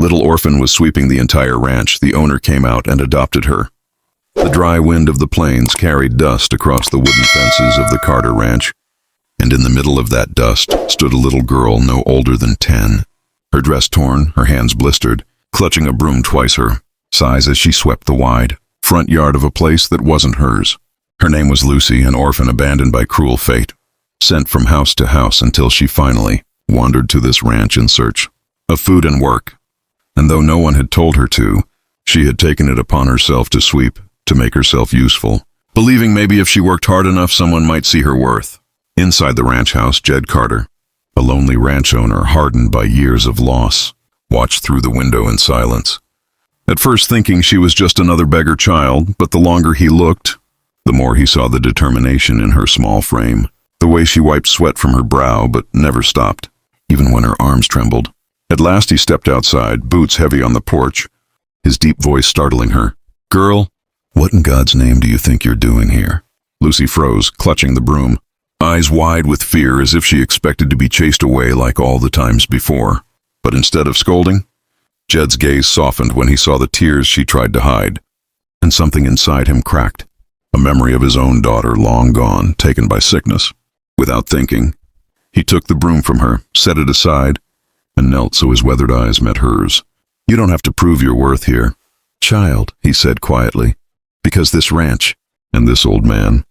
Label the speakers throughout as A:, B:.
A: Little Orphan was sweeping the entire ranch. The owner came out and adopted her. The dry wind of the plains carried dust across the wooden fences of the Carter Ranch, and in the middle of that dust stood a little girl no older than 10. Her dress torn, her hands blistered, clutching a broom twice her size as she swept the wide front yard of a place that wasn't hers. Her name was Lucy, an orphan abandoned by cruel fate, sent from house to house until she finally wandered to this ranch in search of food and work. And though no one had told her to, she had taken it upon herself to sweep, to make herself useful, believing maybe if she worked hard enough someone might see her worth. Inside the ranch house, Jed Carter, a lonely ranch owner hardened by years of loss, watched through the window in silence. At first thinking she was just another beggar child, but the longer he looked, the more he saw the determination in her small frame, the way she wiped sweat from her brow but never stopped, even when her arms trembled. At last he stepped outside, boots heavy on the porch, his deep voice startling her. "Girl, what in God's name do you think you're doing here?" Lucy froze, clutching the broom, eyes wide with fear as if she expected to be chased away like all the times before. But instead of scolding, Jed's gaze softened when he saw the tears she tried to hide, and something inside him cracked, a memory of his own daughter long gone, taken by sickness. Without thinking, he took the broom from her, set it aside, and knelt so his weathered eyes met hers. "You don't have to prove your worth here, child," he said quietly, "because this ranch, and this old man,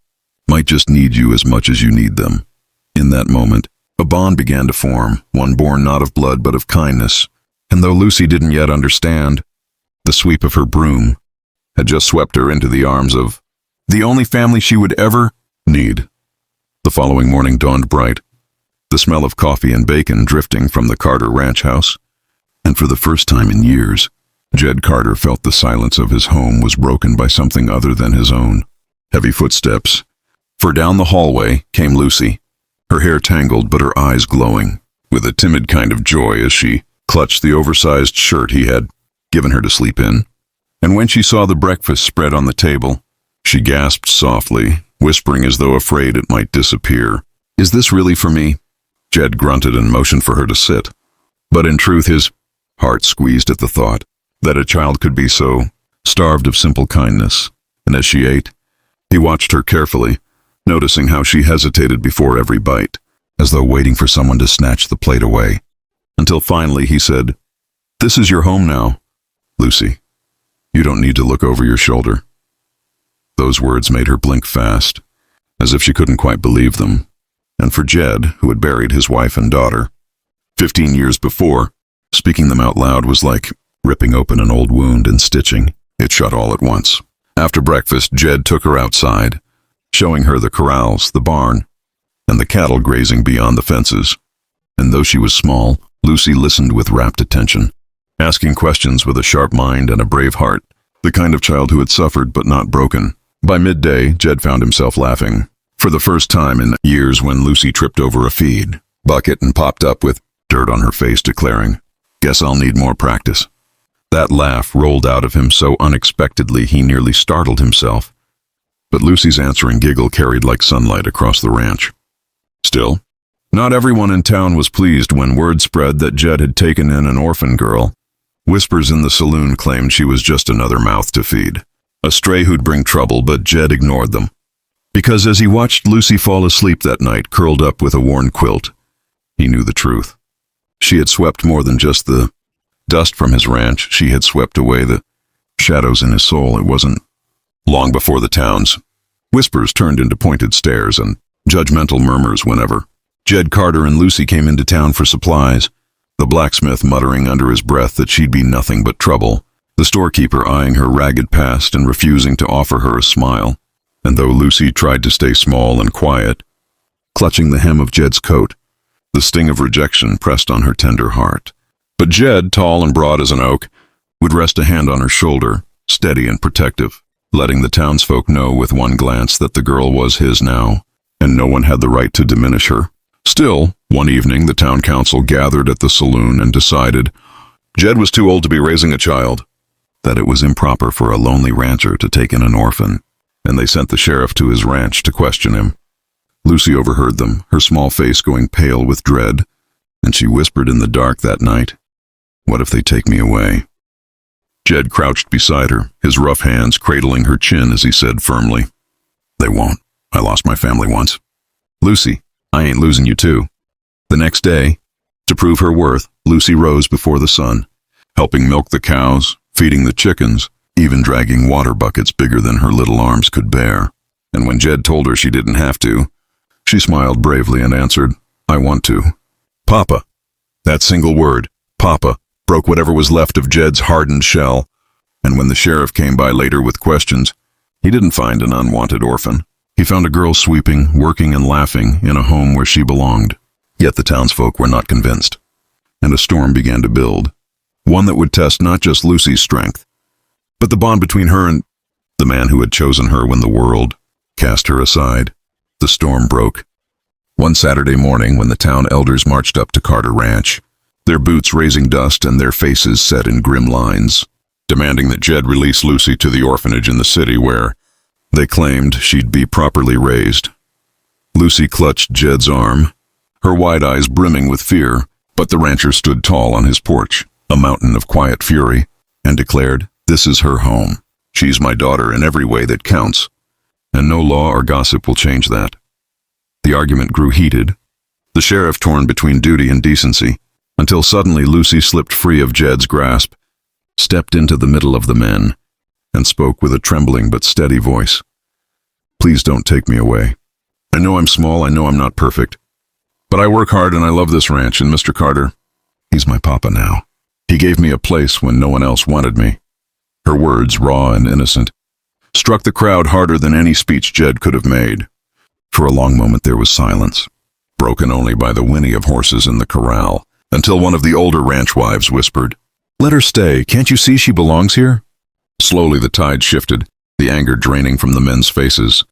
A: might just need you as much as you need them." In that moment, a bond began to form, one born not of blood but of kindness, and though Lucy didn't yet understand, the sweep of her broom had just swept her into the arms of the only family she would ever need. The following morning dawned bright, the smell of coffee and bacon drifting from the Carter ranch house, and for the first time in years, Jed Carter felt the silence of his home was broken by something other than his own. Heavy footsteps, for down the hallway came Lucy, her hair tangled but her eyes glowing, with a timid kind of joy as she clutched the oversized shirt he had given her to sleep in. And when she saw the breakfast spread on the table, she gasped softly, whispering as though afraid it might disappear. "Is this really for me?" Jed grunted and motioned for her to sit. But in truth, his heart squeezed at the thought that a child could be so starved of simple kindness. And as she ate, he watched her carefully, noticing how she hesitated before every bite, as though waiting for someone to snatch the plate away. Until finally he said, "This is your home now, Lucy. You don't need to look over your shoulder." Those words made her blink fast, as if she couldn't quite believe them. And for Jed, who had buried his wife and daughter 15 years before, speaking them out loud was like ripping open an old wound and stitching it shut all at once. After breakfast, Jed took her outside, showing her the corrals, the barn, and the cattle grazing beyond the fences. And though she was small, Lucy listened with rapt attention, asking questions with a sharp mind and a brave heart, the kind of child who had suffered but not broken. By midday, Jed found himself laughing, for the first time in years, when Lucy tripped over a feed bucket and popped up with dirt on her face, declaring, "Guess I'll need more practice." That laugh rolled out of him so unexpectedly he nearly startled himself. But Lucy's answering giggle carried like sunlight across the ranch. Still, not everyone in town was pleased when word spread that Jed had taken in an orphan girl. Whispers in the saloon claimed she was just another mouth to feed, a stray who'd bring trouble, but Jed ignored them. Because as he watched Lucy fall asleep that night, curled up with a worn quilt, he knew the truth. She had swept more than just the dust from his ranch. She had swept away the shadows in his soul. It wasn't long before the town's whispers turned into pointed stares and judgmental murmurs whenever Jed Carter and Lucy came into town for supplies, the blacksmith muttering under his breath that she'd be nothing but trouble, the storekeeper eyeing her ragged past and refusing to offer her a smile. And though Lucy tried to stay small and quiet, clutching the hem of Jed's coat, the sting of rejection pressed on her tender heart. But Jed, tall and broad as an oak, would rest a hand on her shoulder, steady and protective, letting the townsfolk know with one glance that the girl was his now, and no one had the right to diminish her. Still, one evening the town council gathered at the saloon and decided Jed was too old to be raising a child, that it was improper for a lonely rancher to take in an orphan, and they sent the sheriff to his ranch to question him. Lucy overheard them, her small face going pale with dread, and she whispered in the dark that night, What if they take me away? Jed crouched beside her, his rough hands cradling her chin as he said firmly, "They won't. I lost my family once. Lucy, I ain't losing you too." The next day, to prove her worth, Lucy rose before the sun, helping milk the cows, feeding the chickens, even dragging water buckets bigger than her little arms could bear. And when Jed told her she didn't have to, she smiled bravely and answered, "I want to." Papa. That single word, Papa, broke whatever was left of Jed's hardened shell, and when the sheriff came by later with questions, he didn't find an unwanted orphan. He found a girl sweeping, working, and laughing in a home where she belonged. Yet the townsfolk were not convinced, and a storm began to build, one that would test not just Lucy's strength, but the bond between her and the man who had chosen her when the world cast her aside. The storm broke. One Saturday morning when the town elders marched up to Carter Ranch, their boots raising dust and their faces set in grim lines, demanding that Jed release Lucy to the orphanage in the city where they claimed she'd be properly raised. Lucy clutched Jed's arm, her wide eyes brimming with fear, but the rancher stood tall on his porch, a mountain of quiet fury, and declared, "This is her home. She's my daughter in every way that counts, and no law or gossip will change that." The argument grew heated, the sheriff torn between duty and decency, until suddenly Lucy slipped free of Jed's grasp, stepped into the middle of the men, and spoke with a trembling but steady voice. "Please don't take me away. I know I'm small, I know I'm not perfect, but I work hard and I love this ranch, and Mr. Carter, he's my papa now. He gave me a place when no one else wanted me." Her words, raw and innocent, struck the crowd harder than any speech Jed could have made. For a long moment there was silence, broken only by the whinny of horses in the corral, until one of the older ranch wives whispered, "Let her stay. Can't you see she belongs here?" Slowly the tide shifted, the anger draining from the men's faces,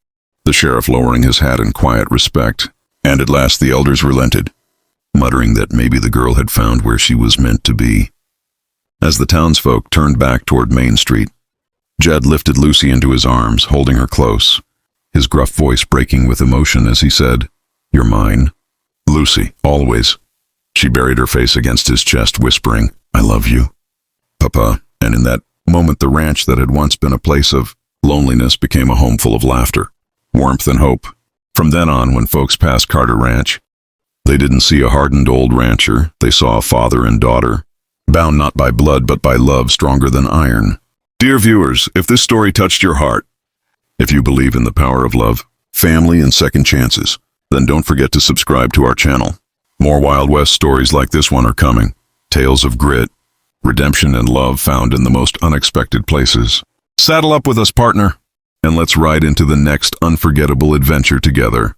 A: the sheriff lowering his hat in quiet respect, and at last the elders relented, muttering that maybe the girl had found where she was meant to be. As the townsfolk turned back toward Main Street, Jed lifted Lucy into his arms, holding her close, his gruff voice breaking with emotion as he said, "You're mine, Lucy, always." She buried her face against his chest, whispering, "I love you, Papa." And in that moment, the ranch that had once been a place of loneliness became a home full of laughter, warmth, and hope. From then on, when folks passed Carter Ranch, they didn't see a hardened old rancher. They saw a father and daughter, bound not by blood but by love stronger than iron. Dear viewers, if this story touched your heart, if you believe in the power of love, family, and second chances, then don't forget to subscribe to our channel. More Wild West stories like this one are coming. Tales of grit, redemption, and love found in the most unexpected places. Saddle up with us, partner, and let's ride into the next unforgettable adventure together.